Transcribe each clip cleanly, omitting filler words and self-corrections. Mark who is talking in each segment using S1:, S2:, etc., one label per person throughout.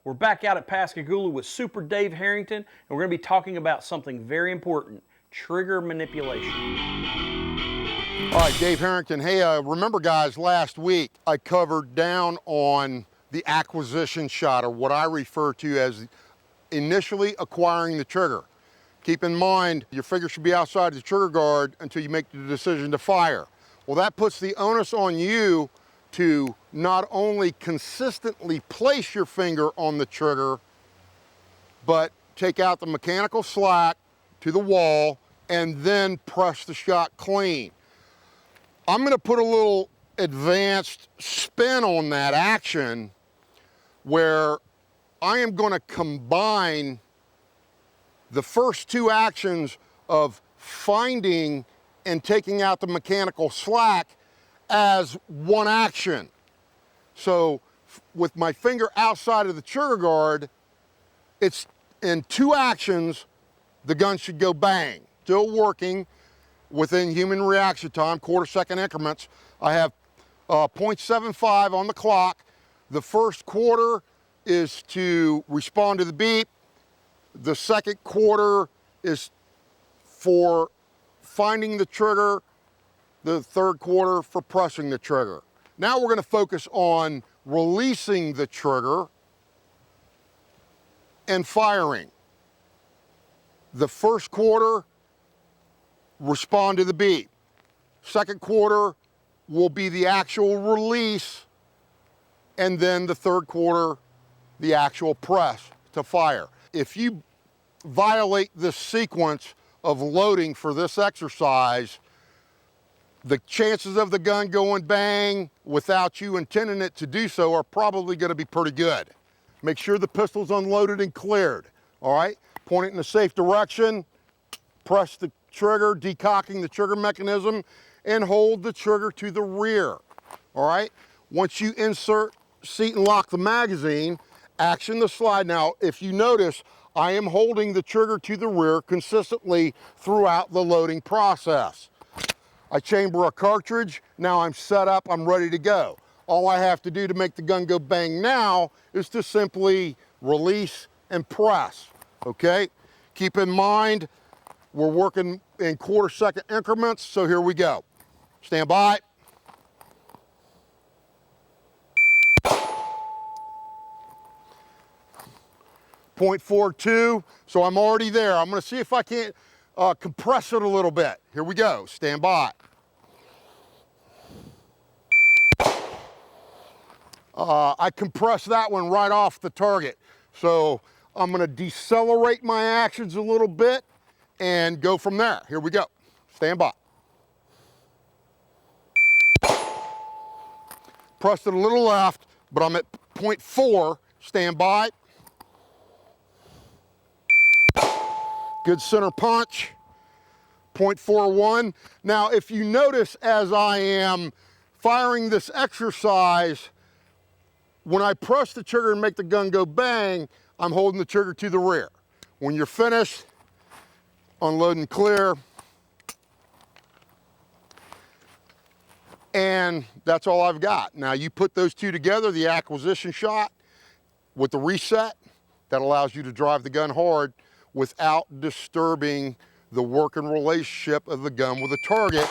S1: We're back out at Pascagoula with Super Dave Harrington, and we're going to be talking about something very important, trigger manipulation.
S2: All right, Dave Harrington. Hey, remember guys, last week I covered down on the acquisition shot, or what I refer to as initially acquiring the trigger. Keep in mind, your finger should be outside the trigger guard until you make the decision to fire. Well, that puts the onus on you to not only consistently place your finger on the trigger, but take out the mechanical slack to the wall and then press the shot clean. I'm gonna put a little advanced spin on that action where I am gonna combine the first two actions of finding and taking out the mechanical slack as one action. So with my finger outside of the trigger guard, it's in two actions, the gun should go bang. Still working within human reaction time, quarter-second increments. I have 0.75 on the clock. The first quarter is to respond to the beep. The second quarter is for finding the trigger. The third quarter for pressing the trigger. Now we're going to focus on releasing the trigger and firing. The first quarter, respond to the beep. Second quarter will be the actual release, and then the third quarter, the actual press to fire. If you violate this sequence of loading for this exercise, the chances of the gun going bang without you intending it to do so are probably going to be pretty good. Make sure the pistol's unloaded and cleared, all right? Point it in a safe direction, press the trigger, decocking the trigger mechanism, and hold the trigger to the rear, all right? Once you insert, seat, and lock the magazine, action the slide. Now, if you notice, I am holding the trigger to the rear consistently throughout the loading process. I chamber a cartridge, now I'm set up, I'm ready to go. All I have to do to make the gun go bang now is to simply release and press, okay? Keep in mind, we're working in quarter-second increments, so here we go. Stand by. .42, so I'm already there. I'm gonna see if I can't compress it a little bit. Here we go, stand by. I compressed that one right off the target. So I'm gonna decelerate my actions a little bit and go from there. Here we go, stand by. Pressed it a little left, but I'm at 0.4, stand by. Good center punch, 0.41. Now, if you notice as I am firing this exercise, when I press the trigger and make the gun go bang, I'm holding the trigger to the rear. When you're finished, unload and clear. And that's all I've got. Now you put those two together, the acquisition shot with the reset, that allows you to drive the gun hard without disturbing the working relationship of the gun with the target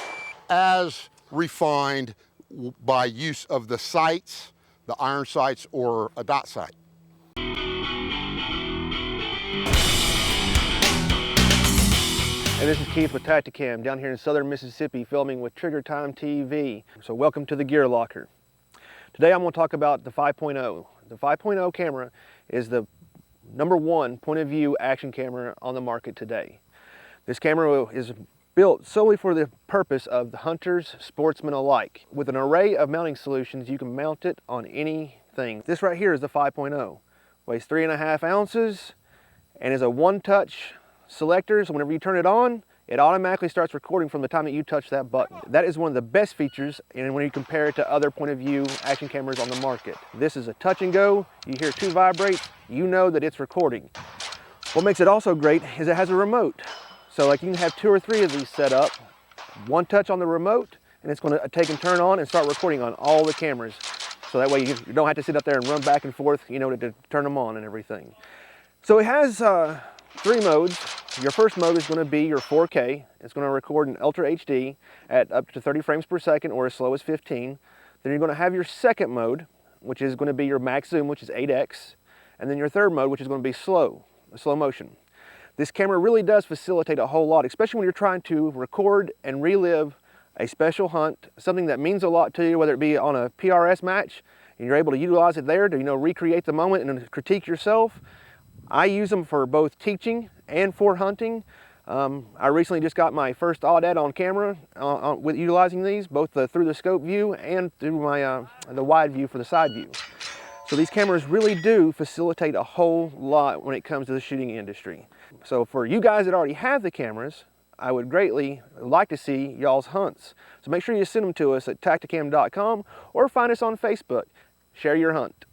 S2: as refined by use of the sights, the iron sights, or a dot sight.
S3: And this is Keith with Tacticam down here in southern Mississippi filming with Trigger Time TV. So welcome to the Gear Locker. Today I'm going to talk about the 5.0. The 5.0 camera is the #1 point of view action camera on the market today. This camera is built solely for the purpose of the hunters, sportsmen alike. With an array of mounting solutions, you can mount it on anything. This right here is the 5.0. Weighs 3.5 ounces and is a one-touch selector, so whenever you turn it on, it automatically starts recording from the time that you touch that button. That is one of the best features, and when you compare it to other point of view action cameras on the market. This is a touch and go. You hear two vibrate, you know that it's recording. What makes it also great is it has a remote. So like you can have 2 or 3 of these set up, one touch on the remote, and it's going to take and turn on and start recording on all the cameras. So that way you don't have to sit up there and run back and forth, you know, to turn them on and everything. So it has 3 modes. Your first mode is going to be your 4K. It's going to record in Ultra HD at up to 30 frames per second or as slow as 15. Then you're going to have your second mode, which is going to be your max zoom, which is 8x. And then your third mode, which is going to be slow motion. This camera really does facilitate a whole lot, especially when you're trying to record and relive a special hunt, something that means a lot to you, whether it be on a PRS match, and you're able to utilize it there to, you know, recreate the moment and critique yourself. I use them for both teaching and for hunting. I recently just got my first aoudad on camera with utilizing these, both through the scope view and through my the wide view for the side view. So these cameras really do facilitate a whole lot when it comes to the shooting industry. So for you guys that already have the cameras, I would greatly like to see y'all's hunts. So make sure you send them to us at tactacam.com or find us on Facebook. Share your hunt.